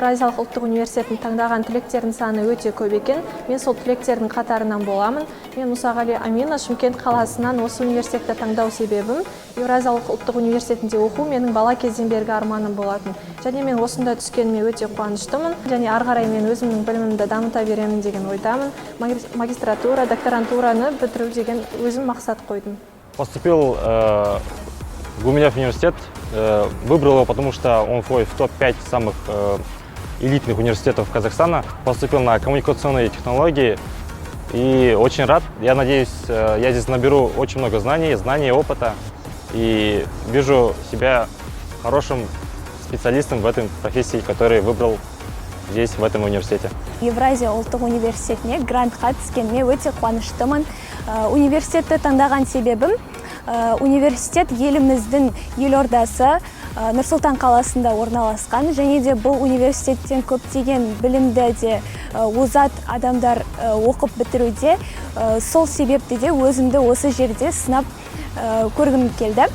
Евразиялық ұлттық университетін таңдаған түлектердің саны өте көп екен. Мен сол түлектердің қатарынан боламын. Мен Мұсағали Амина, Шымкент қаласынан осы университетті таңдау себебім Евразиялық ұлттық университетінде оқу менің бала кезден бергі арманым болатын. Және мен осында түскеніме өте қуаныштымын. Және ары қарай мен өзімнің білімімді дамыта беремін деген ойдамын. Магистратура, докторантураны бітіру деген өзім мақсат қойдым. Поступил в Гумилев университет. Выбрал его, потому что он входит в топ-5 самых элитных университетов Казахстана. Поступил на коммуникационные технологии и очень рад. Я надеюсь, я здесь наберу очень много знаний, опыта и вижу себя хорошим специалистом в этой профессии, который выбрал здесь, в этом университете. Евразия ұлттық университетіне грантқа түскеніме өте қуаныштымын. Университетті таңдаған себебім, университет еліміздің елордасы Нұр-Сұлтан қаласында орналасқан, және де бұл университеттен көптеген білімді де озат адамдар оқып бітіруде. Сол себепті де өзімді осы жерде сынап көргім келді.